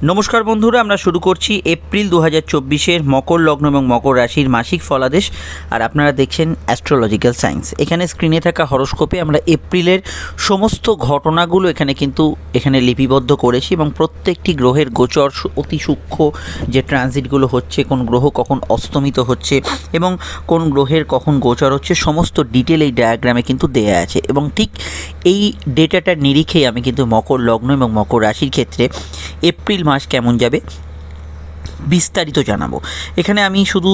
নমস্কার বন্ধুরা, আমরা শুরু করছি এপ্রিল 2024-এর মকর লগ্ন এবং মকর রাশির মাসিক ফলাদেশ। আর আপনারা দেখছেন অ্যাস্ট্রোলজিক্যাল সায়েন্স। এখানে স্ক্রিনে থাকা হরোস্কোপে আমরা এপ্রিলের সমস্ত ঘটনাগুলো এখানে লিপিবদ্ধ করেছি এবং প্রত্যেকটি গ্রহের গোচর, অতি সূক্ষ্ম যে ট্রানজিটগুলো হচ্ছে, কোন গ্রহ কখন অস্তমিত হচ্ছে এবং কোন গ্রহের কখন গোচর হচ্ছে, সমস্ত ডিটেল এই ডায়াগ্রামে কিন্তু দেয়া আছে। এবং ঠিক এই ডেটাটার নিরিখেই আমি কিন্তু মকর লগ্ন এবং মকর রাশির ক্ষেত্রে এপ্রিল মাস কেমন যাবে বিস্তারিত জানাবো। এখানে আমি শুধু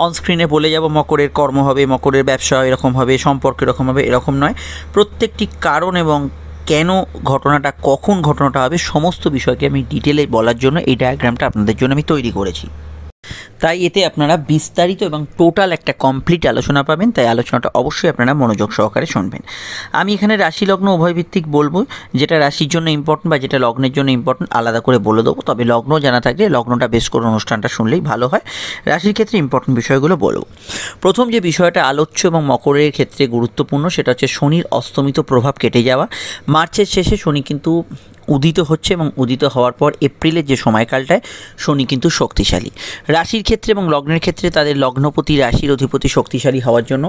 অনস্ক্রিনে বলে যাব মকরের কর্ম হবে, মকরের ব্যবসা এরকম হবে, সম্পর্ক এরকম হবে, এরকম নয়। প্রত্যেকটি কারণ এবং কেন ঘটনাটা, কখন ঘটনাটা হবে, সমস্ত বিষয়কে আমি ডিটেলে বলার জন্য এই ডায়াগ্রামটা আপনাদের জন্য আমি তৈরি করেছি। তাই এতে আপনারা বিস্তারিত এবং টোটাল একটা কমপ্লিট আলোচনা পাবেন। তাই আলোচনাটা অবশ্যই আপনারা মনোযোগ সহকারে শুনবেন। আমি এখানে রাশি লগ্ন উভয়ভিত্তিক বলবো, যেটা রাশির জন্য ইম্পর্টেন্ট বা যেটা লগ্নের জন্য ইম্পর্টেন্ট আলাদা করে বলে দেবো। তবে লগ্ন জানা থাকলে লগ্নটা বেশ করে অনুষ্ঠানটা শুনলেই ভালো হয়। রাশির ক্ষেত্রে ইম্পর্টেন্ট বিষয়গুলো বলবো। প্রথম যে বিষয়টা আলোচ্য এবং মকরের ক্ষেত্রে গুরুত্বপূর্ণ, সেটা হচ্ছে শনির অস্তমিত প্রভাব কেটে যাওয়া। মার্চের শেষে শনি কিন্তু উদিত হচ্ছে এবং উদিত হওয়ার পর এপ্রিলের যে সময়কালটায় শনি কিন্তু শক্তিশালী। রাশির ক্ষেত্রে এবং লগ্নের ক্ষেত্রে তাদের লগ্নপতি, রাশির অধিপতি শক্তিশালী হওয়ার জন্য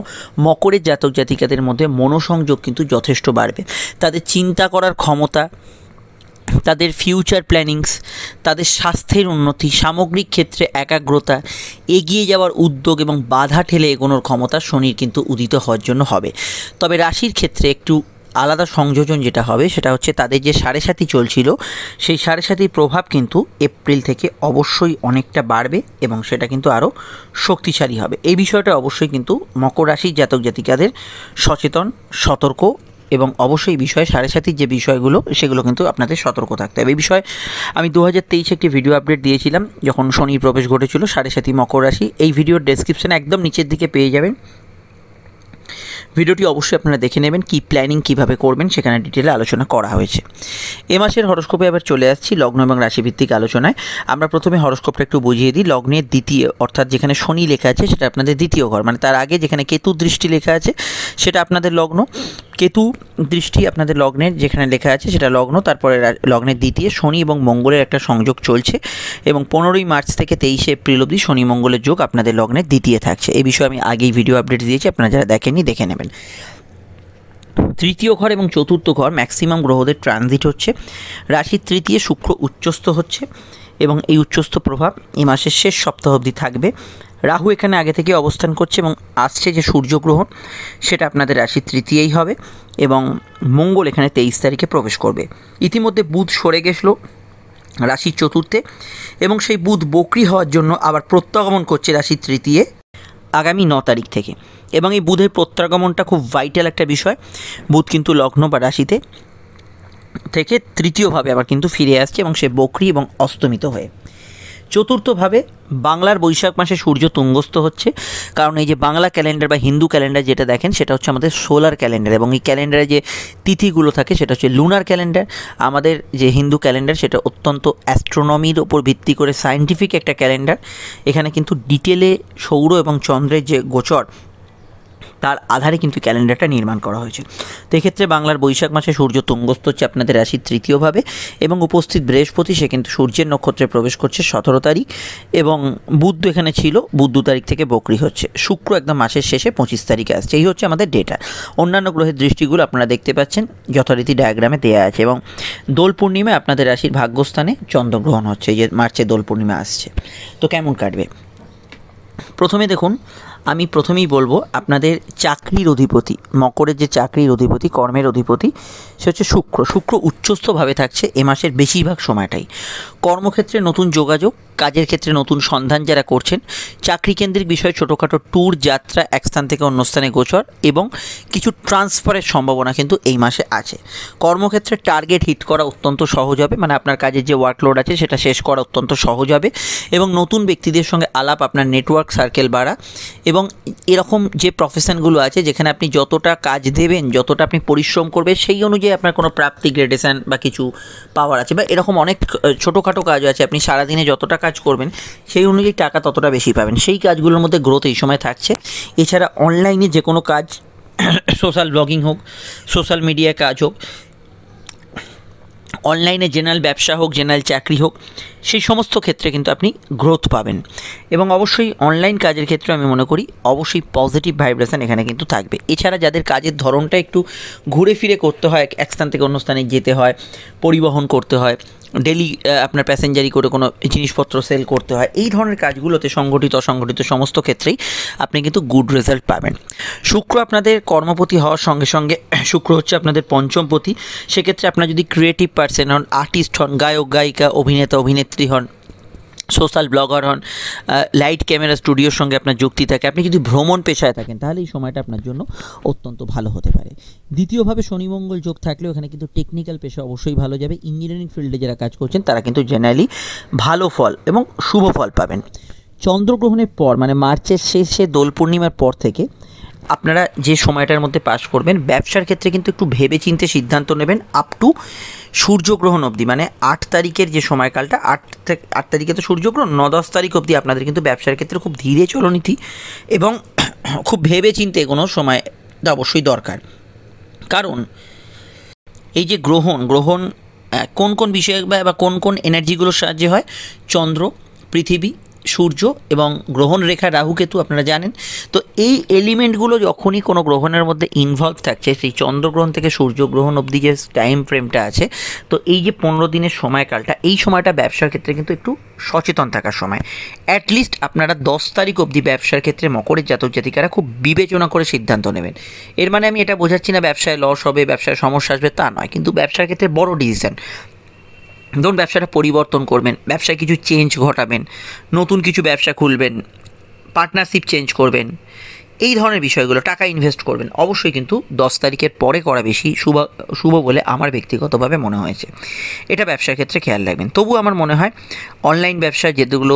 মকরের জাতক জাতিকাদের মধ্যে মনোসংযোগ কিন্তু যথেষ্ট বাড়বে। তাদের চিন্তা করার ক্ষমতা, তাদের ফিউচার প্ল্যানিংস, তাদের স্বাস্থ্যের উন্নতি, সামগ্রিক ক্ষেত্রে একাগ্রতা, এগিয়ে যাওয়ার উদ্যোগ এবং বাধা ঠেলে এগোনোর ক্ষমতা শনির কিন্তু উদিত হওয়ার জন্য হবে। তবে রাশির ক্ষেত্রে একটু আলাদা সংযোজন যেটা হবে সেটা হচ্ছে তাদের যে সাড়ে সাতি চলছিল, সেই সাড়ে সাতির প্রভাব কিন্তু এপ্রিল থেকে অবশ্যই অনেকটা বাড়বে এবং সেটা কিন্তু আরও শক্তিশালী হবে। এই বিষয়টা অবশ্যই কিন্তু মকর রাশির জাতক জাতিকাদের সচেতন, সতর্ক এবং অবশ্যই বিষয়ে সাড়ে সাতির যে বিষয়গুলো সেগুলো কিন্তু আপনাদের সতর্ক থাকতে হবে। এই বিষয়ে আমি 2023 একটি ভিডিও আপডেট দিয়েছিলাম যখন শনির প্রবেশ ঘটেছিল সাড়ে সাতি মকর রাশি। এই ভিডিওর ডেসক্রিপশানে একদম নিচের দিকে পেয়ে যাবেন। ভিডিওটি অবশ্যই আপনারা দেখে নেবেন, কি প্ল্যানিং কীভাবে করবেন সেখানে ডিটেলে আলোচনা করা হয়েছে। এ মাসের হরোস্কোপে আবার চলে আসছি লগ্ন এবং রাশিভিত্তিক আলোচনায়। আমরা প্রথমে হরোস্কোপটা একটু বুঝিয়ে দিই। লগ্নের দ্বিতীয়, অর্থাৎ যেখানে শনি লেখা আছে সেটা আপনাদের দ্বিতীয় ঘর, মানে তার আগে যেখানে কেতু দৃষ্টি লেখা আছে সেটা আপনাদের লগ্ন। কেতু দৃষ্টি আপনাদের লগ্নের যেখানে লেখা আছে সেটা লগ্ন, তারপরে লগ্নের দ্বিতীয় শনি এবং মঙ্গলের একটা সংযোগ চলছে এবং 15ই মার্চ থেকে 23শে এপ্রিল অবধি শনি মঙ্গলের যোগ আপনাদের লগ্নের দ্বিতীয় থাকছে। এই বিষয়ে আমি আগেই ভিডিও আপডেট দিয়েছি, আপনারা যারা দেখেননি দেখে নেবেন। তৃতীয় ঘর এবং চতুর্থ ঘর ম্যাক্সিমাম গ্রহদের ট্রানজিট হচ্ছে। রাশির তৃতীয় শুক্র উচ্চস্থ হচ্ছে এবং এই উচ্চস্থ প্রভাব এই মাসের শেষ সপ্তাহ অবধি থাকবে। রাহু এখানে আগে থেকে অবস্থান করছে এবং আসছে যে সূর্যগ্রহণ সেটা আপনাদের রাশির তৃতীয়ই হবে এবং মঙ্গল এখানে 23 তারিখে প্রবেশ করবে। ইতিমধ্যে বুধ সরে গেছিলো রাশির চতুর্থে এবং সেই বুধ বক্রী হওয়ার জন্য আবার প্রত্যাগমন করছে রাশির তৃতীয় আগামী 9 তারিখ থেকে। এবং এই বুধের প্রত্যাগমনটা খুব ভাইটাল একটা বিষয়। বুধ কিন্তু লগ্ন বা রাশিতে থেকে তৃতীয়ভাবে আবার কিন্তু ফিরে আসছে এবং সে বক্রী এবং অস্তমিত হয়ে। চতুর্থভাবে বাংলার বৈশাখ মাসে সূর্য তুঙ্গস্থ হচ্ছে, কারণ এই যে বাংলা ক্যালেন্ডার বা হিন্দু ক্যালেন্ডার যেটা দেখেন সেটা হচ্ছে আমাদের সোলার ক্যালেন্ডার এবং এই ক্যালেন্ডারে যে তিথিগুলো থাকে সেটা হচ্ছে লুনার ক্যালেন্ডার। আমাদের যে হিন্দু ক্যালেন্ডার সেটা অত্যন্ত অ্যাস্ট্রোনমির ওপর ভিত্তি করে সায়েন্টিফিক একটা ক্যালেন্ডার। এখানে কিন্তু ডিটেলে সৌর এবং চন্দ্রের যে গোচর তার আধারে কিন্তু ক্যালেন্ডারটা নির্মাণ করা হয়েছে। তো এক্ষেত্রে বাংলার বৈশাখ মাসে সূর্য তুঙ্গস্থ হচ্ছে আপনাদের রাশির তৃতীয়ভাবে এবং উপস্থিত বৃহস্পতি সে কিন্তু সূর্যের নক্ষত্রে প্রবেশ করছে 17 তারিখ এবং বুধ এখানে ছিল, বুধ 2 তারিখ থেকে বক্রী হচ্ছে। শুক্র একদম মাসের শেষে 25 তারিখে আসছে। এই হচ্ছে আমাদের ডেটা। অন্যান্য গ্রহের দৃষ্টিগুলো আপনারা দেখতে পাচ্ছেন যথারীতি ডায়াগ্রামে দেওয়া আছে এবং দোল পূর্ণিমায় আপনাদের রাশির ভাগ্যস্থানে চন্দ্রগ্রহণ হচ্ছে। এই যে মার্চে দোল পূর্ণিমা আসছে। তো কেমন কাটবে? প্রথমে দেখুন, আমি প্রথমেই বলবো আপনাদের চাকরির অধিপতি, মকরের যে চাকরির অধিপতি, কর্মের অধিপতি সে হচ্ছে শুক্র। শুক্র উচ্চস্থভাবে থাকছে এ মাসের বেশিরভাগ সময়টাই। কর্মক্ষেত্রে নতুন যোগাযোগ, কাজের ক্ষেত্রে নতুন সন্ধান যারা করছেন, চাকরি কেন্দ্রিক বিষয়ে ছোটোখাটো ট্যুর, যাত্রা, এক স্থান থেকে অন্য স্থানে গোচর এবং কিছু ট্রান্সফারের সম্ভাবনা কিন্তু এই মাসে আছে। কর্মক্ষেত্রে টার্গেট হিট করা অত্যন্ত সহজ হবে, মানে আপনার কাজের যে ওয়ার্কলোড আছে সেটা শেষ করা অত্যন্ত সহজ হবে এবং নতুন ব্যক্তিদের সঙ্গে আলাপ, আপনার নেটওয়ার্ক সার্কেল বাড়া এবং এরকম যে প্রফেশনগুলো আছে যেখানে আপনি যতটা কাজ দেবেন, যতটা আপনি পরিশ্রম করবেন সেই অনুযায়ী আপনার কোনো প্রাপ্তি, গ্রেডেশন বা কিছু পাওয়ার আছে, বা এরকম অনেক ছোটোখাটো কাজ আছে। আপনি সারাদিনে যতটা কাজ করবেন সেই অনুযায়ী টাকা ততটা বেশি পাবেন। সেই কাজগুলোর মধ্যে গ্রোথ এই সময় থাকছে। এছাড়া অনলাইনে যে কোনো কাজ, সোশ্যাল ব্লগিং হোক, সোশ্যাল মিডিয়ায় কাজ হোক, অনলাইনে জেনারেল ব্যবসা হোক, জেনারেল চাকরি হোক, সেই সমস্ত ক্ষেত্রে কিন্তু আপনি গ্রোথ পাবেন। এবং অবশ্যই অনলাইন কাজের ক্ষেত্রে আমি মনে করি অবশ্যই পজিটিভ ভাইব্রেশন এখানে কিন্তু থাকবে। এছাড়া যাদের কাজের ধরনটা একটু ঘুরে ফিরে করতে হয়, এক স্থান থেকে অন্য স্থানে যেতে হয়, পরিবহন করতে হয়, ডেলি আপনার প্যাসেঞ্জারি করে কোনো জিনিসপত্র সেল করতে হয়, এই ধরনের কাজগুলোতে সংগঠিত অসংগঠিত সমস্ত ক্ষেত্রেই আপনি কিন্তু গুড রেজাল্ট পাবেন। শুক্র আপনাদের কর্মপতি হওয়ার সঙ্গে সঙ্গে শুক্র হচ্ছে আপনাদের পঞ্চমপতি। সেক্ষেত্রে আপনার যদি ক্রিয়েটিভ পার্সন হন, আর্টিস্ট হন, গায়ক গায়িকা, অভিনেতা অভিনেত্রী হন, সোশ্যাল ব্লগার হন, লাইট ক্যামেরা স্টুডিওর সঙ্গে আপনার যুক্তি থাকে, আপনি যদি ভ্রমণ পেশায় থাকেন, তাহলে এই সময়টা আপনার জন্য অত্যন্ত ভালো হতে পারে। দ্বিতীয়ভাবে শনি মঙ্গল যোগ থাকলেও এখানে কিন্তু টেকনিক্যাল পেশা অবশ্যই ভালো যাবে। ইঞ্জিনিয়ারিং ফিল্ডে যারা কাজ করছেন তারা কিন্তু জেনারেলি ভালো ফল এবং শুভ ফল পাবেন। চন্দ্রগ্রহণের পর মানে মার্চের শেষে দোল পূর্ণিমার পর থেকে আপনারা যে সময়টার মধ্যে পাস করবেন, ব্যবসার ক্ষেত্রে কিন্তু একটু ভেবে চিন্তে সিদ্ধান্ত নেবেন। আপ টু সূর্যগ্রহণ অবধি, মানে 8 তারিখের যে সময়কালটা, 8 তারিখে তো সূর্যগ্রহণ, 9-10 তারিখ অবধি আপনাদের কিন্তু ব্যবসার ক্ষেত্রে খুব ধীরে চলনীতি এবং খুব ভেবে চিন্তে কোনো সময় অবশ্যই দরকার। কারণ এই যে গ্রহণ কোন কোন বিষয় বা কোন কোন এনার্জিগুলোর সাহায্যে হয়, চন্দ্র, পৃথিবী, সূর্য এবং গ্রহণ রেখা রাহু কেতু আপনারা জানেন। তো এই এলিমেন্টগুলো যখনই কোনো গ্রহণের মধ্যে ইনভলভ থাকছে, সেই চন্দ্রগ্রহণ থেকে সূর্যগ্রহণ অবধি যে টাইম ফ্রেমটা আছে, তো এই যে 15 দিনের সময়কালটা, এই সময়টা ব্যবসার ক্ষেত্রে কিন্তু একটু সচেতন থাকার সময়। অ্যাটলিস্ট আপনারা 10 তারিখ অবধি ব্যবসার ক্ষেত্রে মকরের জাতক জাতিকারা খুব বিবেচনা করে সিদ্ধান্ত নেবেন। এর মানে আমি এটা বোঝাচ্ছি না ব্যবসায় লস হবে, ব্যবসায় সমস্যা আসবে, তা নয়, কিন্তু ব্যবসার ক্ষেত্রে বড় ডিসিশন, ধরুন ব্যবসাটা পরিবর্তন করবেন, ব্যবসায় কিছু চেঞ্জ ঘটাবেন, নতুন কিছু ব্যবসা খুলবেন, পার্টনারশিপ চেঞ্জ করবেন, এই ধরনের বিষয়গুলো, টাকা ইনভেস্ট করবেন, অবশ্যই কিন্তু 10 তারিখের পরে করা বেশি শুভ বলে আমার ব্যক্তিগতভাবে মনে হয়েছে। এটা ব্যবসার ক্ষেত্রে খেয়াল রাখবেন। তবু আমার মনে হয় অনলাইন ব্যবসা যেগুলো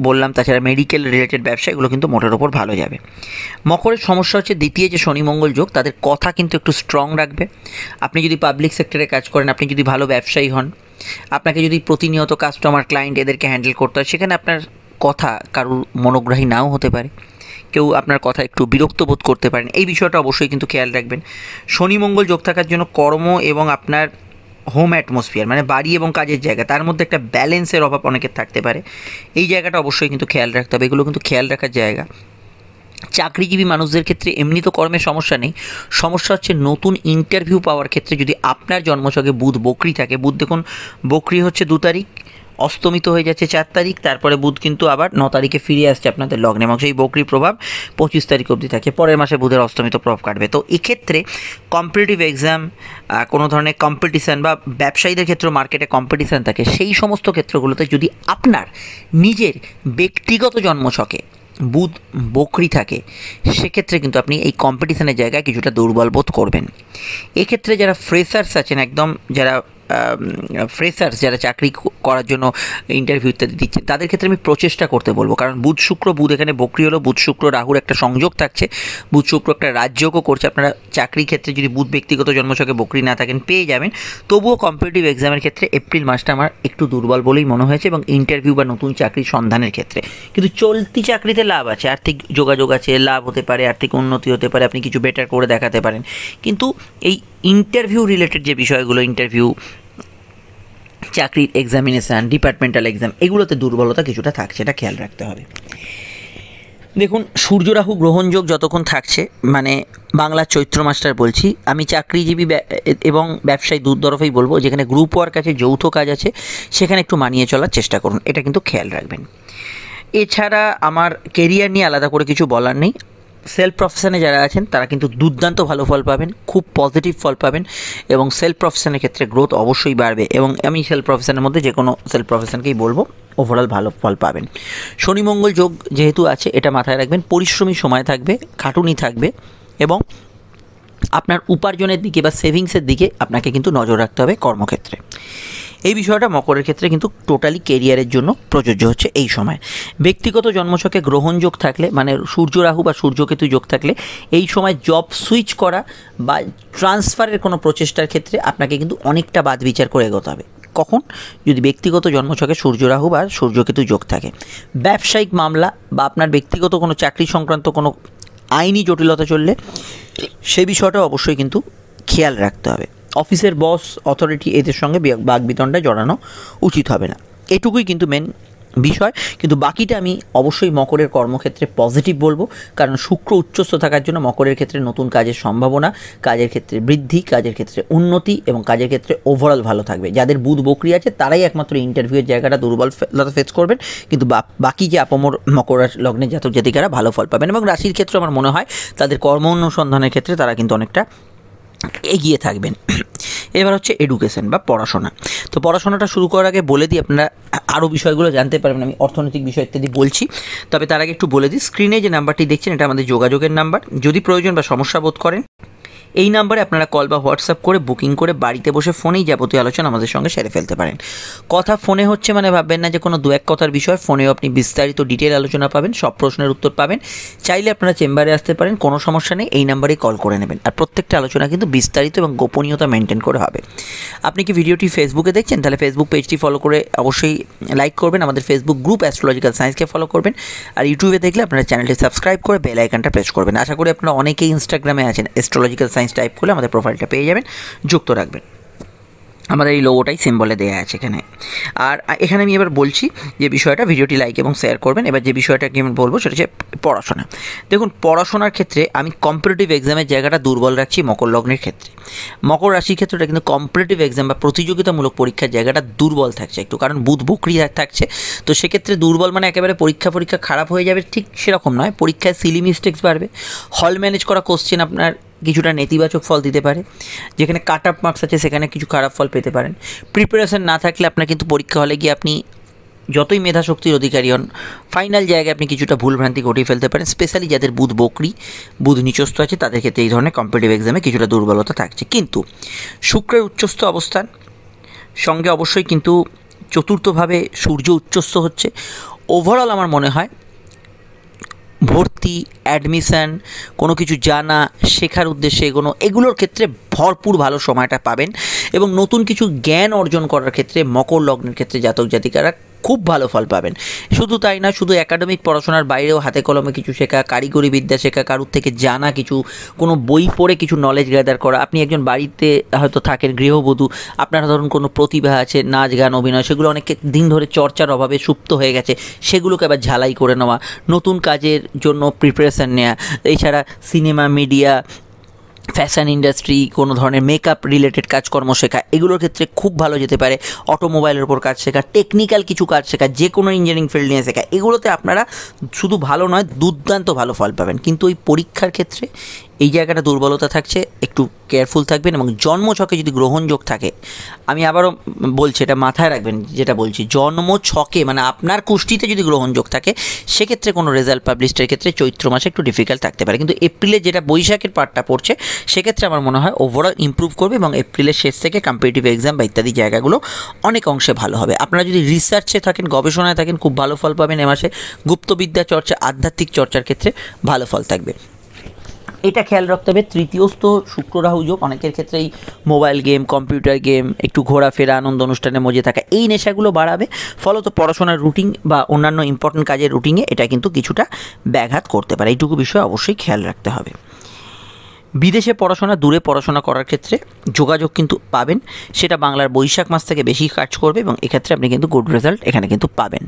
বললাম, তাছাড়া মেডিকেল রিলেটেড ব্যবসা, এগুলো কিন্তু মোটের ওপর ভালো যাবে। মকরের সমস্যা হচ্ছে দ্বিতীয় যে শনি মঙ্গল যোগ, তাদের কথা কিন্তু একটু স্ট্রং রাখবে। আপনি যদি পাবলিক সেক্টরে কাজ করেন, আপনি যদি ভালো ব্যবসায়ী হন, আপনাকে যদি প্রতিনিয়ত কাস্টমার ক্লায়েন্ট এদেরকে হ্যান্ডেল করতে হয়, সেখানে আপনার কথা কারুর মনোগ্রাহী নাও হতে পারে, কেউ আপনার কথা একটু বিরক্ত বোধ করতে পারেন, এই বিষয়টা অবশ্যই কিন্তু খেয়াল রাখবেন। শনি মঙ্গল যোগ থাকার জন্য কর্ম এবং আপনার হোম অ্যাটমসফিয়ার, মানে বাড়ি এবং কাজের জায়গা, তার মধ্যে একটা ব্যালেন্সের অভাব অনেকের থাকতে পারে, এই জায়গাটা অবশ্যই কিন্তু খেয়াল রাখতে হবে। এগুলো কিন্তু খেয়াল রাখার জায়গা। চাকরিজীবী মানুষদের ক্ষেত্রে এমনি তো কর্মের সমস্যা নেই, সমস্যা হচ্ছে নতুন ইন্টারভিউ পাওয়ার ক্ষেত্রে যদি আপনার জন্মছকে বুধ বকরি থাকে। বুধ দেখুন বকরি হচ্ছে 2 তারিখ, অস্তমিত হয়ে যাচ্ছে 4 তারিখ, তারপরে বুধ কিন্তু আবার 9 তারিখে ফিরে আসছে আপনাদের লগ্নে, এবং সেই বকরির প্রভাব 25 তারিখ অবধি থাকে, পরের মাসে বুধের অস্তমিত প্রভাব কাটবে। তো এক্ষেত্রে কম্পিটিটিভ এক্সাম, কোনো ধরনের কম্পিটিশান বা ব্যবসায়ীদের ক্ষেত্রে মার্কেটে কম্পিটিশান থাকে, সেই সমস্ত ক্ষেত্রগুলোতে যদি আপনার নিজের ব্যক্তিগত জন্মছকে বুধ বকরি থাকে, সেক্ষেত্রে কিন্তু আপনি এই কম্পিটিশানের জায়গায় কিছুটা দুর্বল বোধ করবেন। এক্ষেত্রে যারা ফ্রেশার্স আছেন, একদম যারা ফ্রেশার্স, যারা চাকরি করার জন্য ইন্টারভিউ ইত্যাদি দিচ্ছেন, তাদের ক্ষেত্রে আমি প্রচেষ্টা করতে বলবো। কারণ বুধ এখানে বকরি হলো, বুধ শুক্র রাহুর একটা সংযোগ থাকছে, বুধ শুক্র একটা রাজযোগও করছে। আপনারা চাকরির ক্ষেত্রে যদি বুধ ব্যক্তিগত জন্মছকে বকরি না থাকেন পেয়ে যাবেন, তবুও কম্পিটিটিভ এক্সামের ক্ষেত্রে এপ্রিল মাসটা আমার একটু দুর্বল বলেই মনে হয়েছে, এবং ইন্টারভিউ বা নতুন চাকরির সন্ধানের ক্ষেত্রে। কিন্তু চলতি চাকরিতে লাভ আছে, আর্থিক যোগাযোগ আছে, লাভ হতে পারে, আর্থিক উন্নতি হতে পারে, আপনি কিছু বেটার করে দেখাতে পারেন। কিন্তু এই ইন্টারভিউ রিলেটেড যে বিষয়গুলো, ইন্টারভিউ, চাকরির এক্সামিনেশান, ডিপার্টমেন্টাল এক্সাম, এগুলোতে দুর্বলতা কিছুটা থাকছে, এটা খেয়াল রাখতে হবে। দেখুন সূর্য রাহু গ্রহণযোগ যতক্ষণ থাকছে, মানে বাংলার চৈত্র মাসটার বলছি আমি, চাকরিজীবী এবং ব্যবসায়ী দু তরফেই বলবো, যেখানে গ্রুপ ওয়ার্ক আছে, যৌথ কাজ আছে, সেখানে একটু মানিয়ে চলার চেষ্টা করুন, এটা কিন্তু খেয়াল রাখবেন। এছাড়া আমার কেরিয়ার নিয়ে আলাদা করে কিছু বলার নেই। সেলফ প্রফেশনে যারা আছেন তারা কিন্তু দুর্দান্ত ভালো ফল পাবেন, খুব পজিটিভ ফল পাবেন, এবং সেলফ প্রফেশনের ক্ষেত্রে গ্রোথ অবশ্যই বাড়বে। এবং আমি সেলফ প্রফেশনের মধ্যে যে কোনো সেলফ প্রফেশনকেই বলবো, ওভারঅল ভালো ফল পাবেন। শনি মঙ্গল যোগ যেহেতু আছে, এটা মাথায় রাখবেন, পরিশ্রমী সময় থাকবে, খাটুনি থাকবে, এবং আপনার উপার্জনের দিকে বা সেভিংসের দিকে আপনাকে কিন্তু নজর রাখতে হবে কর্মক্ষেত্রে। এই বিষয়টা মকরের ক্ষেত্রে কিন্তু টোটালি কেরিয়ারের জন্য প্রযোজ্য হচ্ছে এই সময়। ব্যক্তিগত জন্মছকে গ্রহণ যোগ থাকলে, মানে সূর্য রাহু বা সূর্যকেতু যোগ থাকলে, এই সময় জব সুইচ করা বা ট্রান্সফারের কোনো প্রচেষ্টার ক্ষেত্রে আপনাকে কিন্তু অনেকটা বাদ বিচার করে এগোতে হবে। কখন? যদি ব্যক্তিগত জন্মছকে সূর্য রাহু বা সূর্যকেতু যোগ থাকে। ব্যবসায়িক মামলা বা আপনার ব্যক্তিগত কোনো চাকরি সংক্রান্ত কোনো আইনি জটিলতা চললে সেই বিষয়টা অবশ্যই কিন্তু খেয়াল রাখতে হবে। অফিসের বস, অথরিটি এদের সঙ্গে বাগবিতণ্ডায় জড়ানো উচিত হবে না। এটুকুই কিন্তু মেন বিষয়। কিন্তু বাকিটা আমি অবশ্যই মকরের কর্মক্ষেত্রে পজিটিভ বলবো, কারণ শুক্র উচ্চস্থ থাকার জন্য মকরের ক্ষেত্রে নতুন কাজের সম্ভাবনা, কাজের ক্ষেত্রে বৃদ্ধি, কাজের ক্ষেত্রে উন্নতি এবং কাজের ক্ষেত্রে ওভারঅল ভালো থাকবে। যাদের বুধ বকরি আছে তারাই একমাত্র ইন্টারভিউয়ের জায়গাটা দুর্বলতা ফেস করবেন, কিন্তু বাকি যে আপমর মকর লগ্নের জাতক জাতিকারা ভালো ফল পাবেন। এবং রাশির ক্ষেত্রে আমার মনে হয় তাদের কর্ম অনুসন্ধানের ক্ষেত্রে তারা কিন্তু অনেকটা এগিয়ে থাকবেন। এবার হচ্ছে এডুকেশন বা পড়াশোনা। তো পড়াশোনাটা শুরু করার আগে বলে দিই, আপনারা আরও বিষয়গুলো জানতে পারবেন, আমি অর্থনৈতিক বিষয় ইত্যাদি বলছি। তবে তার আগে একটু বলে দিই, স্ক্রিনে যে নাম্বারটি দেখছেন এটা আমাদের যোগাযোগের নাম্বার। যদি প্রয়োজন বা সমস্যা বোধ করেন এই নাম্বারে আপনারা কল বা হোয়াটসঅ্যাপ করে বুকিং করে বাড়িতে বসে ফোনেই যাবতীয় আলোচনা আমাদের সঙ্গে সেরে ফেলতে পারেন। কথা ফোনে হচ্ছে মানে ভাববেন না যে কোনো দু এক কথার বিষয়, ফোনেও আপনি বিস্তারিত ডিটেল আলোচনা পাবেন, সব প্রশ্নের উত্তর পাবেন। চাইলে আপনারা চেম্বারে আসতে পারেন, কোনো সমস্যা নেই, এই নাম্বারেই কল করে নেবেন। আর প্রত্যেকটা আলোচনা কিন্তু বিস্তারিত এবং গোপনীয়তা মেনটেন করে হবে। আপনি কি ভিডিওটি ফেসবুকে দেখছেন, তাহলে ফেসবুক পেজটি ফলো করে অবশ্যই লাইক করবেন, আমাদের ফেসবুক গ্রুপ অ্যাস্ট্রোলজিক্যাল সায়েন্সকে ফলো করবেন। আর ইউটিউবে দেখলে আপনারা চ্যানেলটি সাবস্ক্রাইব করে বেল আইকনটা প্রেস করবেন। আশা করি আপনারা অনেকেই ইনস্টাগ্রামে আছেন, অ্যাস্ট্রোলজিক্যাল সায়েন্স টাইপ করলে আমাদের প্রোফাইলটা পেয়ে যাবেন, যুক্ত রাখবেন। আমাদের এই লোগোটাই সিম্বলে দেওয়া আছে এখানে। আর এখানে আমি এবার বলছি যে বিষয়টা, ভিডিওটি লাইক এবং শেয়ার করবেন। এবার যে বিষয়টা কি আমি বলবো সেটা হচ্ছে পড়াশোনা। দেখুন, পড়াশোনার ক্ষেত্রে আমি কম্পিটিটিভ এক্সামের জায়গাটা দুর্বল রাখছি মকর লগ্নের ক্ষেত্রে। মকর রাশির ক্ষেত্রে কিন্তু কম্পিটিটিভ এক্সাম বা প্রতিযোগিতামূলক পরীক্ষার জায়গাটা দুর্বল থাকছে একটু, কারণ বুধ বকরি থাকছে। তো সেক্ষেত্রে দুর্বল মানে একেবারে পরীক্ষা খারাপ হয়ে যাবে ঠিক সেরকম নয়। পরীক্ষায় সিলি মিস্টেক্স বাড়বে, হল ম্যানেজ করা কোশ্চেন আপনার কিছুটা নেতিবাচক ফল দিতে পারে, যেখানে কাট অফ মার্কস আছে সেখানে কিছু খারাপ ফল পেতে পারেন। প্রিপারেশন না থাকলে আপনার কিন্তু পরীক্ষা হলে গিয়ে আপনি যতই মেধাশক্তির অধিকারী হন, ফাইনাল জায়গায় আপনি কিছুটা ভুলভ্রান্তি ঘটিয়ে ফেলতে পারেন। স্পেশালি যাদের বুধ বকরি, বুধ নিচস্থ আছে, তাদের ক্ষেত্রে এই ধরনের কম্পিটিটিভ এক্সামে কিছুটা দুর্বলতা থাকছে। কিন্তু শুক্রের উচ্চস্থ অবস্থান সঙ্গে অবশ্যই কিন্তু চতুর্থভাবে সূর্য উচ্চস্থ হচ্ছে। ওভারঅল আমার মনে হয় ভর্তি, অ্যাডমিশান, কোনো কিছু জানা, শেখার উদ্দেশ্যে এগুলোর ক্ষেত্রে ভরপুর ভালো সময়টা পাবেন। এবং নতুন কিছু জ্ঞান অর্জন করার ক্ষেত্রে মকর লগ্নের ক্ষেত্রে জাতক জাতিকারা খুব ভালো ফল পাবেন। শুধু তাই না, শুধু একাডেমিক পড়াশোনার বাইরেও হাতে কলমে কিছু শেখা, কারিগরি বিদ্যা শেখা, কারুর থেকে জানা কিছু, কোনো বই পড়ে কিছু নলেজ গ্যাদার করা। আপনি একজন বাড়িতে হয়তো থাকেন গৃহবধূ, আপনার ধরুন কোনো প্রতিভা আছে, নাচ গান অভিনয়, সেগুলো অনেক দিন ধরে চর্চার অভাবে সুপ্ত হয়ে গেছে, সেগুলোকে আবার ঝালাই করে নেওয়া, নতুন কাজের জন্য প্রিপারেশান নেওয়া। এছাড়া সিনেমা, মিডিয়া, ফ্যাশন ইন্ডাস্ট্রি, কোনো ধরনের মেকআপ রিলেটেড কাজকর্ম শেখা, এগুলোর ক্ষেত্রে খুব ভালো যেতে পারে। অটোমোবাইলের ওপর কাজ শেখা, টেকনিক্যাল কিছু কাজ শেখা, যে কোনো ইঞ্জিনিয়ারিং ফিল্ড নিয়ে শেখা, এগুলোতে আপনারা শুধু ভালো নয় দুর্দান্ত ভালো ফল পাবেন। কিন্তু ওই পরীক্ষার ক্ষেত্রে এই জায়গাটা দুর্বলতা থাকছে, একটু কেয়ারফুল থাকবেন। এবং জন্মছকে যদি গ্রহণযোগ থাকে, আমি আবারও বলছি, এটা মাথায় রাখবেন যেটা বলছি, জন্মছকে মানে আপনার কুষ্টিতে যদি গ্রহণযোগ থাকে, সেক্ষেত্রে কোনো রেজাল্ট পাবলিশের ক্ষেত্রে চৈত্র মাসে একটু ডিফিকাল্ট থাকতে পারে। কিন্তু এপ্রিলে যেটা বৈশাখের পার্টটা পড়ছে, সেক্ষেত্রে আমার মনে হয় ওভারঅল ইমপ্রুভ করবে এবং এপ্রিলের শেষ থেকে কম্পিটিটিভ এক্সাম বা ইত্যাদি জায়গাগুলো অনেক অংশে ভালো হবে। আপনারা যদি রিসার্চে থাকেন, গবেষণায় থাকেন, খুব ভালো ফল পাবেন এ মাসে। গুপ্তবিদ্যা চর্চা, আধ্যাত্মিক চর্চার ক্ষেত্রে ভালো ফল থাকবে। এটা খেয়াল রাখতে হবে। তৃতীয়স্থ শুক্র রাহু যোগ, অনেকের ক্ষেত্রেই মোবাইল গেম, কম্পিউটার গেম, একটু ঘোরাফেরা, আনন্দ অনুষ্ঠানে মজে থাকা, এই নেশাগুলো বাড়াবে। ফলত পড়াশোনার রুটিন বা অন্যান্য ইম্পর্টেন্ট কাজের রুটিনে এটা কিন্তু কিছুটা ব্যাঘাত করতে পারে। এইটুকু বিষয় অবশ্যই খেয়াল রাখতে হবে। বিদেশে পড়াশোনা, দূরে পড়াশোনা করার ক্ষেত্রে যোগাযোগ কিন্তু পাবেন, সেটা বাংলার বৈশাখ মাস থেকে বেশি কাজ করবে এবং এক্ষেত্রে আপনি কিন্তু গুড রেজাল্ট এখানে কিন্তু পাবেন।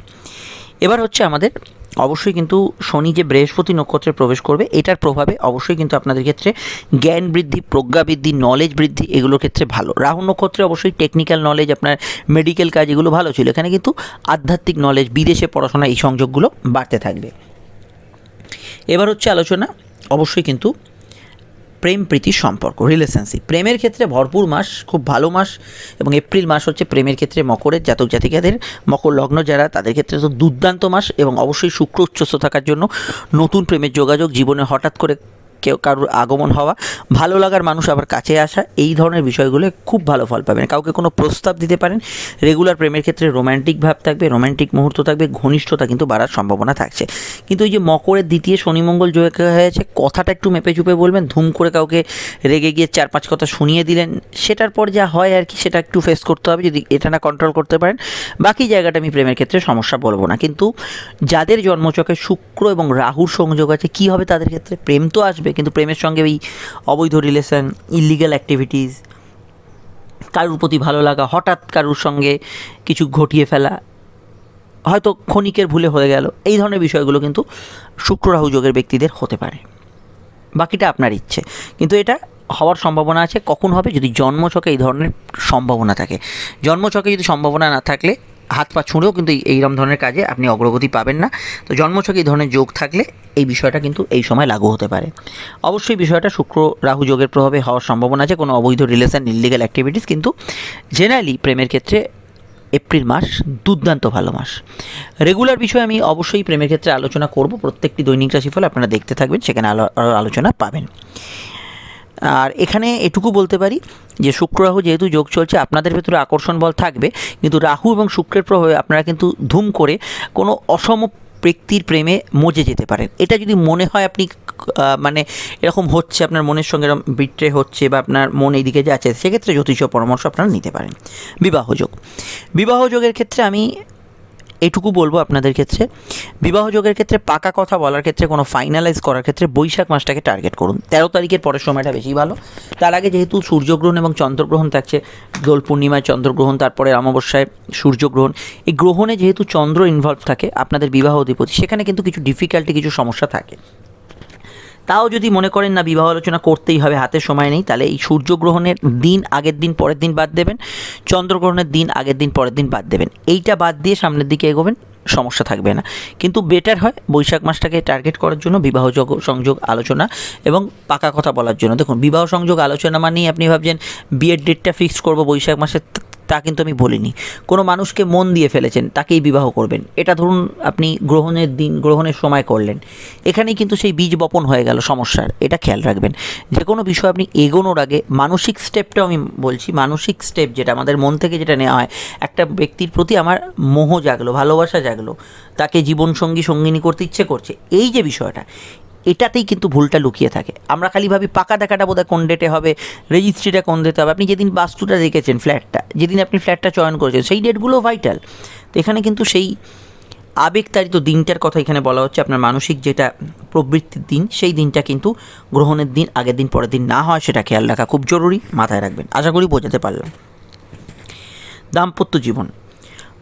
এবার হচ্ছে আমাদের অবশ্যই কিন্তু শনি যে বৃহস্পতি নক্ষত্রে প্রবেশ করবে, এটার প্রভাবে অবশ্যই কিন্তু আপনাদের ক্ষেত্রে জ্ঞান বৃদ্ধি, প্রজ্ঞা বৃদ্ধি, নলেজ বৃদ্ধি, এগুলোর ক্ষেত্রে ভালো। রাহু নক্ষত্রে অবশ্যই টেকনিক্যাল নলেজ, আপনার মেডিকেল কাজ, এগুলো ভালো ছিল। এখানে কিন্তু আধ্যাত্মিক নলেজ, বিদেশে পড়াশোনা, এই সংযোগগুলো বাড়তে থাকবে। এবার হচ্ছে আলোচনা অবশ্যই কিন্তু প্রেম প্রীতির সম্পর্ক, রিলেশনশিপ। প্রেমের ক্ষেত্রে ভরপুর মাস, খুব ভালো মাস। এবং এপ্রিল মাস হচ্ছে প্রেমের ক্ষেত্রে মকরের জাতক জাতিকাদের, মকর লগ্ন যারা, তাদের ক্ষেত্রে তো দুর্দান্ত মাস। এবং অবশ্যই শুক্র উচ্চস্থ থাকার জন্য নতুন প্রেমের যোগাযোগ, জীবনে হঠাৎ করে কেউ কারোর আগমন হওয়া, ভালো লাগার মানুষ আবার কাছে আসা, এই ধরনের বিষয়গুলো খুব ভালো ফল পাবেন। কাউকে কোনো প্রস্তাব দিতে পারেন। রেগুলার প্রেমের ক্ষেত্রে রোম্যান্টিক ভাব থাকবে, রোম্যান্টিক মুহূর্ত থাকবে, ঘনিষ্ঠতা কিন্তু বাড়ার সম্ভাবনা থাকছে। কিন্তু ওই যে মকরের দ্বিতীয় শনিমঙ্গল যোগ হয়েছে, কথাটা একটু মেপে চুপে বলবেন। ধুম করে কাউকে রেগে গিয়ে 4-5 কথা শুনিয়ে দিলেন, সেটার পর যা হয় আর কি, সেটা একটু ফেস করতে হবে যদি এটা না কন্ট্রোল করতে পারেন। বাকি জায়গাটা আমি প্রেমের ক্ষেত্রে সমস্যা বলবো না। কিন্তু যাদের জন্মচকে শুক্র এবং রাহুর সংযোগ আছে, কী হবে তাদের ক্ষেত্রে? প্রেম তো আসবে, কিন্তু প্রেমের সঙ্গে ওই অবৈধ রিলেশন, ইলিগাল অ্যাক্টিভিটিস, কারুর প্রতি ভালো লাগা, হঠাৎ কারুর সঙ্গে কিছু ঘটিয়ে ফেলা, হয়তো ক্ষণিকের ভুলে হয়ে গেল, এই ধরনের বিষয়গুলো কিন্তু শুক্র রাহু যোগের ব্যক্তিদের হতে পারে। বাকিটা আপনার ইচ্ছে, কিন্তু এটা হওয়ার সম্ভাবনা আছে। কখন হবে? যদি জন্মছকে এই ধরনের সম্ভাবনা থাকে। জন্মছকে যদি সম্ভাবনা না থাকলে হাত পা ছুঁড়েও কিন্তু এইরকম ধরনের কাজে আপনি অগ্রগতি পাবেন না। তো জন্মছকে এই ধরনের যোগ থাকলে এই বিষয়টা কিন্তু এই সময় লাগু হতে পারে। অবশ্যই বিষয়টা শুক্র রাহু যোগের প্রভাবে হওয়ার সম্ভাবনা আছে, কোনো অবৈধ রিলেশন, ইললিগাল অ্যাক্টিভিটিস। কিন্তু জেনারেলি প্রেমের ক্ষেত্রে এপ্রিল মাস দুর্দান্ত ভালো মাস। রেগুলার বিষয়ে আমি অবশ্যই প্রেমের ক্ষেত্রে আলোচনা করব, প্রত্যেকটি দৈনিক রাশিফল আপনারা দেখতে থাকবেন, সেখানে আলোচনা পাবেন। আর এখানে এটুকু বলতে পারি যে শুক্র রাহু যেহেতু যোগ চলছে, আপনাদের ভেতরে আকর্ষণ বল থাকবে, কিন্তু রাহু এবং শুক্রের প্রভাবে আপনারা কিন্তু ধুম করে কোনো অসম ব্যক্তির প্রেমে মজে যেতে পারেন। এটা যদি মনে হয় আপনি মানে এরকম হচ্ছে, আপনার মনের সঙ্গে এরকম বিট্রে হচ্ছে বা আপনার মন এইদিকে যাচ্ছে, সেক্ষেত্রে জ্যোতিষ পরামর্শ আপনারা নিতে পারেন। বিবাহ যোগের ক্ষেত্রে আমি এটুকু বলবো আপনাদের ক্ষেত্রে, বিবাহ যোগের ক্ষেত্রে পাকা কথা বলার ক্ষেত্রে, কোনো ফাইনালাইজ করার ক্ষেত্রে বৈশাখ মাসটাকে টার্গেট করুন। 13 তারিখের পরের সময়টা বেশি ভালো। তার আগে যেহেতু সূর্যগ্রহণ এবং চন্দ্রগ্রহণ থাকছে, দোল পূর্ণিমায় চন্দ্রগ্রহণ, তারপরে অমাবস্যায় সূর্যগ্রহণ, এই গ্রহণে যেহেতু চন্দ্র ইনভলভ থাকে আপনাদের বিবাহ অধিপতি, সেখানে কিন্তু কিছু ডিফিকাল্টি, কিছু সমস্যা থাকে। তাও যদি মনে করেন না বিবাহ আলোচনা করতেই হবে, হাতে সময় নেই, তাহলে এই সূর্যগ্রহণের দিন আগের দিন পরের দিন বাদ দেবেন, চন্দ্রগ্রহণের দিন আগের দিন পরের দিন বাদ দেবেন। এইটা বাদ দিয়ে সামনের দিকে এগোবেন, সমস্যা থাকবে না। কিন্তু বেটার হয় বৈশাখ মাসটাকে টার্গেট করার জন্য বিবাহ সংযোগ আলোচনা এবং পাকা কথা বলার জন্য। দেখুন, বিবাহ সংযোগ আলোচনা মানেই আপনি ভাবছেন বিয়ের ডেটটা ফিক্সড করবো বৈশাখ মাসে, তা কিন্তু আমি বলিনি। কোনো মানুষকে মন দিয়ে ফেলেছেন, তাকেই বিবাহ করবেন, এটা ধরুন আপনি গ্রহণের দিন, গ্রহণের সময় করলেন, এখানেই কিন্তু সেই বীজ বপন হয়ে গেল সমস্যার। এটা খেয়াল রাখবেন। যে কোনো বিষয় আপনি এগোনোর আগে মানসিক স্টেপটাও আমি বলছি, মানসিক স্টেপ যেটা আমাদের মন থেকে যেটা নেওয়া হয়, একটা ব্যক্তির প্রতি আমার মোহ জাগলো, ভালোবাসা জাগলো, তাকে জীবনসঙ্গী সঙ্গিনী করতে ইচ্ছে করছে, এই যে বিষয়টা, এটাতেই কিন্তু ভুলটা লুকিয়ে থাকে। আমরা খালি ভাবি পাকা দেখাটা বোধহয় কোন ডেটে হবে, রেজিস্ট্রিটা কোন ডেটে হবে। আপনি যেদিন বাস্তুটা রেখেছেন, ফ্ল্যাটটা যেদিন আপনি ফ্ল্যাটটা চয়ন করেছেন, সেই ডেটগুলো ভাইটাল। তো এখানে কিন্তু সেই আবেগতাড়িত দিনটার কথা এখানে বলা হচ্ছে। আপনার মানসিক যেটা প্রবৃত্তির দিন, সেই দিনটা কিন্তু গ্রহণের দিন আগের দিন পরের দিন না হয়, সেটা খেয়াল রাখা খুব জরুরি, মাথায় রাখবেন। আশা করি বোঝাতে পারলাম। দাম্পত্য জীবন,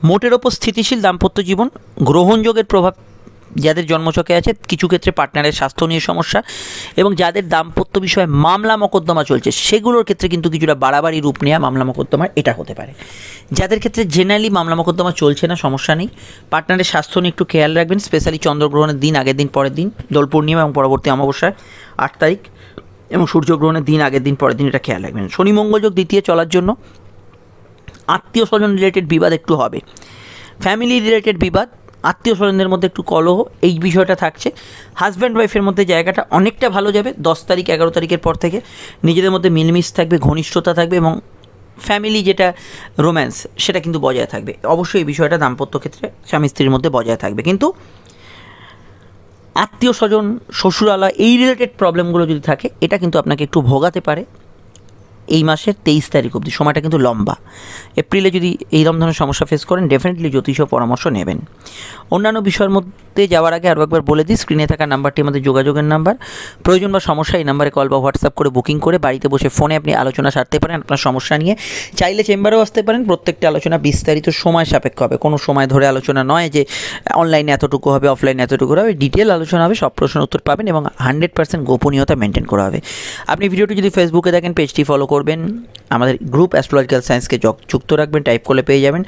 মোটের ওপর স্থিতিশীল দাম্পত্য জীবন। গ্রহণযোগের প্রভাব যাদের জন্মছকে আছে, কিছু ক্ষেত্রে পার্টনারের স্বাস্থ্য নিয়ে সমস্যা, এবং যাদের দাম্পত্য বিষয়ে মামলা মকদ্দমা চলছে, সেগুলোর ক্ষেত্রে কিন্তু কিছুটা বাড়াবাড়ি রূপ নেওয়া মামলা মকদ্দমার এটা হতে পারে। যাদের ক্ষেত্রে জেনারেলি মামলা মকদ্দমা চলছে না, সমস্যা নেই, পার্টনারের স্বাস্থ্য নিয়ে একটু খেয়াল রাখবেন, স্পেশালি চন্দ্রগ্রহণের দিন আগের দিন পরের দিন, দোল পূর্ণিমা এবং পরবর্তী অমাবস্যায় 8 তারিখ, এবং সূর্যগ্রহণের দিন আগের দিন পরের দিন, এটা খেয়াল রাখবেন। শনি মঙ্গল যোগ দ্বিতীয় চলার জন্য আত্মীয় স্বজন রিলেটেড বিবাদ একটু হবে, ফ্যামিলি রিলেটেড বিবাদ, আত্মীয় স্বজনদের মধ্যে একটু কলহ, এই বিষয়টা থাকছে। হাজব্যান্ড ওয়াইফের মধ্যে জায়গাটা অনেকটা ভালো যাবে 10 তারিখ 11 তারিখের পর থেকে। নিজেদের মধ্যে মিলমিশ থাকবে, ঘনিষ্ঠতা থাকবে, এবং ফ্যামিলি যেটা রোম্যান্স, সেটা কিন্তু বজায় থাকবে। অবশ্যই এই বিষয়টা দাম্পত্য ক্ষেত্রে স্বামী স্ত্রীর মধ্যে বজায় থাকবে। কিন্তু আত্মীয় স্বজন, শ্বশুরালা, এই রিলেটেড প্রবলেমগুলো যদি থাকে, এটা কিন্তু আপনাকে একটু ভোগাতে পারে এই মাসের 23 তারিখ অবধি। সময়টা কিন্তু লম্বা। এপ্রিলে যদি এইরকম ধরনের সমস্যা ফেস করেন, ডেফিনেটলি জ্যোতিষ পরামর্শ নেবেন। অন্যান্য বিষয়ের মধ্যে যাওয়ার আগে আরও একবার বলে দিই, স্ক্রিনে থাকা নাম্বারটি আমাদের যোগাযোগের নাম্বার। প্রয়োজন বা সমস্যা এই নাম্বারে কল বা হোয়াটসঅ্যাপ করে বুকিং করে বাড়িতে বসে ফোনে আপনি আলোচনা সারতে পারেন আপনার সমস্যা নিয়ে। চাইলে চেম্বারেও আসতে পারেন। প্রত্যেকটা আলোচনা বিস্তারিত সময় সাপেক্ষ হবে, কোনো সময় ধরে আলোচনা নয় যে অনলাইনে এতটুকু হবে, অফলাইনে এতটুকু হবে। ডিটেল আলোচনা হবে, সব প্রশ্নের উত্তর পাবেন, এবং 100% গোপনীয়তা মেনটেন করা হবে। আপনি ভিডিওটি যদি ফেসবুকে দেখেন, পেজটি ফলো করবেন, আমাদের গ্রুপ অ্যাস্ট্রোলজিক্যাল সায়েন্সকে যুক্ত রাখবেন, টাইপ করলে পেয়ে যাবেন।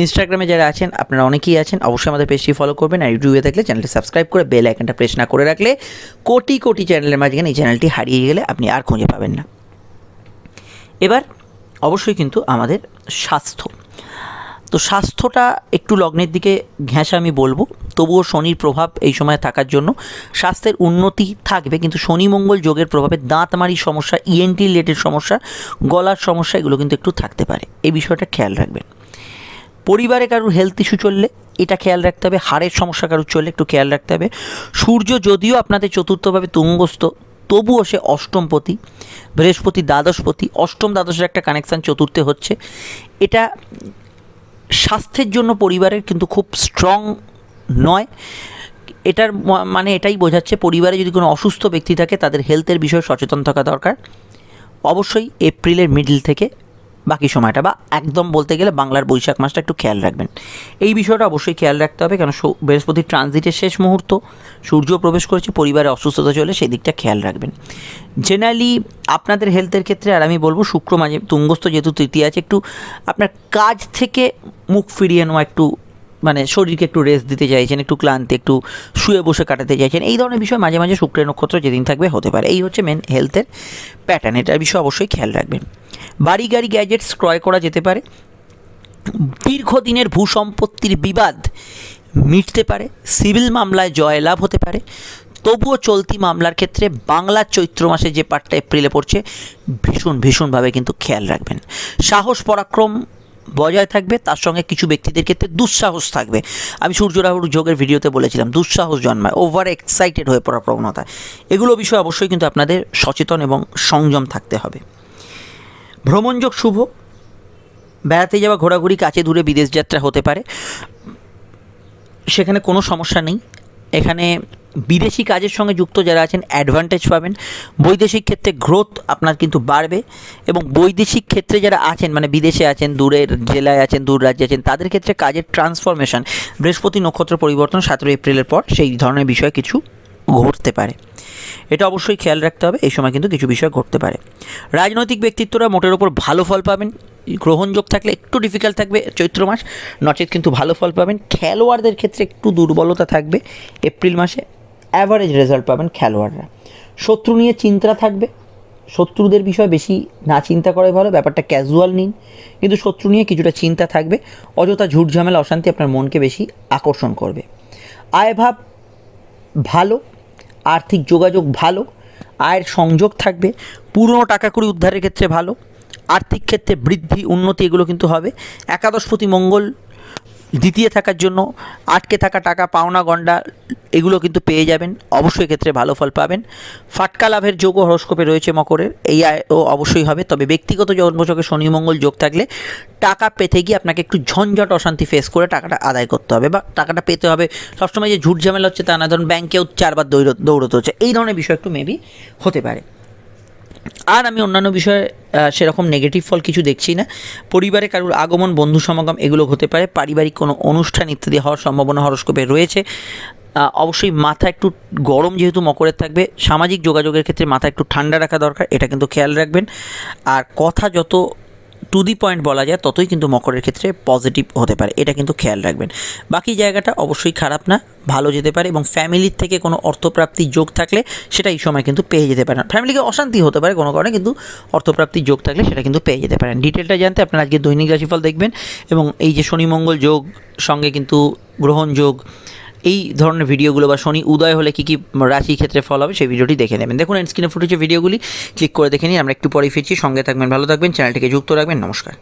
ইনস্টাগ্রামে যারা আছেন, আপনারা অনেকেই আছেন, অবশ্যই আমাদের পেজটি ফলো করবেন। আর ইউটিউবে থাকলে চ্যানেলটি সাবস্ক্রাইব করে বেল আইকনটা প্রেস না করে রাখলে কোটি কোটি চ্যানেলের মাঝখানে এই চ্যানেলটি হারিয়ে গেলে আপনি আর খুঁজে পাবেন না। এবার অবশ্যই কিন্তু আমাদের স্বাস্থ্য, তো স্বাস্থ্যটা একটু লগ্নের দিকে ঘেঁষা আমি বলবো, তবুও শনির প্রভাব এই সময় থাকার জন্য স্বাস্থ্যের উন্নতি থাকবে, কিন্তু শনি মঙ্গল যোগের প্রভাবে দাঁতমারির সমস্যা, ইএনটি রিলেটেড সমস্যা, গলার সমস্যা, এগুলো কিন্তু একটু থাকতে পারে। এই বিষয়টা খেয়াল রাখবেন। পরিবারে কারোর হেলথ ইস্যু চললে এটা খেয়াল রাখতে হবে। হাড়ের সমস্যা কারোর চললে একটু খেয়াল রাখতে হবে। সূর্য যদিও আপনাদের চতুর্থভাবে তুঙ্গস্থ, তবুও সে অষ্টমপতি, বৃহস্পতি দ্বাদশপতি, অষ্টম দ্বাদশের একটা কানেকশান চতুর্থে হচ্ছে। এটা স্বাস্থ্যের জন্য পরিবারের কিন্তু খুব স্ট্রং নয়। এটার মানে এটাই বোঝাচ্ছে পরিবারে যদি কোনো অসুস্থ ব্যক্তি থাকে, তাদের হেলথের বিষয়ে সচেতন থাকা দরকার। অবশ্যই এপ্রিলের মিডল থেকে বাকি সময়টা, বা একদম বলতে গেলে বাংলার বৈশাখ মাসটা একটু খেয়াল রাখবেন। এই বিষয়টা অবশ্যই খেয়াল রাখতে হবে, কারণ বৃহস্পতির ট্রানজিটের শেষ মুহূর্ত, সূর্য প্রবেশ করেছে, পরিবারে অসুস্থতা চলে, সেই দিকটা খেয়াল রাখবেন। জেনারেলি আপনাদের হেলথের ক্ষেত্রে আর আমি বলবো শুক্র মাঝে তুঙ্গস্থ যেহেতু তৃতীয় আছে, একটু আপনার কাজ থেকে মুখ ফিরিয়ে নেওয়া, একটু মানে শরীরকে একটু রেস্ট দিতে চাইছেন, একটু ক্লান্তি, একটু শুয়ে বসে কাটাতে চাইছেন, এই ধরনের বিষয় মাঝে মাঝে শুক্রের নক্ষত্র যেদিন থাকবে হতে পারে। এই হচ্ছে মেন হেলথের প্যাটার্ন, এটার বিষয়ে অবশ্যই খেয়াল রাখবেন। বাড়ি গাড়ি গ্যাজেটস ক্রয় করা যেতে পারে। দীর্ঘদিনের ভূসম্পত্তির বিবাদ মিটতে পারে। সিভিল মামলায় জয়লাভ হতে পারে। তবুও চলতি মামলার ক্ষেত্রে বাংলার চৈত্র মাসে যে পার্টটা এপ্রিলে পড়ছে ভীষণভাবে কিন্তু খেয়াল রাখবেন। সাহস পরাক্রম বজায় থাকবে, তার সঙ্গে কিছু ব্যক্তিদের ক্ষেত্রে দুঃসাহস থাকবে। আমি সূর্য রাহুর যোগের ভিডিওতে বলেছিলাম দুঃসাহস জন্মায়, ওভার এক্সাইটেড হয়ে পড়ার প্রবণতা, এগুলো বিষয়ে অবশ্যই কিন্তু আপনাদের সচেতন এবং সংযম থাকতে হবে। ভ্রমণযোগ শুভ, বেড়াতে যাওয়া, ঘোরাঘুরি, কাছে দূরে বিদেশ যাত্রা হতে পারে, সেখানে কোনো সমস্যা নেই। এখানে বিদেশি কাজের সঙ্গে যুক্ত যারা আছেন অ্যাডভান্টেজ পাবেন। বৈদেশিক ক্ষেত্রে গ্রোথ আপনার কিন্তু বাড়বে, এবং বৈদেশিক ক্ষেত্রে যারা আছেন মানে বিদেশে আছেন, দূরের জেলায় আছেন, দূর রাজ্যে আছেন, তাদের ক্ষেত্রে কাজের ট্রান্সফরমেশন, বৃহস্পতি নক্ষত্র পরিবর্তন 17 এপ্রিলের পর সেই ধরনের বিষয় কিছু ঘটতে পারে, এটা অবশ্যই খেয়াল রাখতে হবে। এই সময় কিন্তু কিছু বিষয় ঘটতে পারে। রাজনৈতিক ব্যক্তিত্বরা মোটের ওপর ভালো ফল পাবেন। গ্রহণযোগ থাকলে একটু ডিফিকাল্ট থাকবে চৈত্র মাস, নচেত কিন্তু ভালো ফল পাবেন। খেলোয়াড়দের ক্ষেত্রে একটু দুর্বলতা থাকবে এপ্রিল মাসে, অ্যাভারেজ রেজাল্ট পাবেন খেলোয়াড়রা। শত্রু নিয়ে চিন্তা থাকবে, শত্রুদের বিষয় বেশি না চিন্তা করাই ভালো, ব্যাপারটা ক্যাজুয়াল নিন, কিন্তু শত্রু নিয়ে কিছুটা চিন্তা থাকবে। অযথা ঝুটঝামেলা অশান্তি আপনার মনকে বেশি আকর্ষণ করবে। আয়ভাব ভালো, আর্থিক যোগাযোগ ভালো, আয়ের সংযোগ থাকবে। পুরনো টাকা কড়ি উদ্ধারের ক্ষেত্রে ভালো, আর্থিক ক্ষেত্রে বৃদ্ধি উন্নতি এগুলো কিন্তু হবে। একাদশপতি মঙ্গল দ্বিতীয় থাকার জন্য আটকে থাকা টাকা, পাওনা গণ্ডা এগুলো কিন্তু পেয়ে যাবেন, অবশ্যই ক্ষেত্রে ভালো ফল পাবেন। ফাটকা লাভের যোগও হরস্কোপে রয়েছে মকরের, এই আয়ও অবশ্যই হবে। তবে ব্যক্তিগত জন্মছকে শনি মঙ্গল যোগ থাকলে টাকা পেতে গিয়ে আপনাকে একটু ঝঞ্ঝট অশান্তি ফেস করে টাকাটা আদায় করতে হবে, বা টাকাটা পেতে হবে। সবসময় যে ঝুট ঝামেলা হচ্ছে তা না, ধরুন ব্যাংকেও 4 বার দৌড়তে হচ্ছে, এই ধরনের বিষয় একটু মেবি হতে পারে। আর আমি অন্যান্য বিষয়ে সেরকম নেগেটিভ ফল কিছু দেখছি না। পরিবারে কারোর আগমন, বন্ধু সমাগম এগুলো হতে পারে। পারিবারিক কোনো অনুষ্ঠান ইত্যাদি হওয়ার সম্ভাবনা হরস্কোপে রয়েছে। অবশ্যই মাথা একটু গরম যেহেতু মকরের থাকবে, সামাজিক যোগাযোগের ক্ষেত্রে মাথা একটু ঠান্ডা রাখা দরকার, এটা কিন্তু খেয়াল রাখবেন। আর কথা যত টু দি পয়েন্ট বলা যায় ততই কিন্তু মকরের ক্ষেত্রে পজিটিভ হতে পারে, এটা কিন্তু খেয়াল রাখবেন। বাকি জায়গাটা অবশ্যই খারাপ না, ভালো যেতে পারে। এবং ফ্যামিলির থেকে কোনো অর্থপ্রাপ্তির যোগ থাকলে সেটা এই সময় কিন্তু পেয়ে যেতে পারেন। ফ্যামিলিকে অশান্তি হতে পারে কোনো কারণে, কিন্তু অর্থপ্রাপ্তির যোগ থাকলে সেটা কিন্তু পেয়ে যেতে পারেন। ডিটেলটা জানতে আপনারা আজকে দৈনিক রাশিফল দেখবেন, এবং এই যে শনি মঙ্গল যোগ সঙ্গে কিন্তু গ্রহণ যোগ, এই ধরনের ভিডিওগুলো বা শনি উদয় হলে কী কী রাশি ক্ষেত্রে ফল হবে সেই ভিডিওটি দেখে নেবেন। দেখুন স্ক্রিনে ফুটেছে ভিডিওগুলি, ক্লিক করে দেখে নিন। আমরা একটু পরে ফিরছি, সঙ্গে থাকবেন, ভালো থাকবেন, চ্যানেলটিকে যুক্ত রাখবেন। নমস্কার।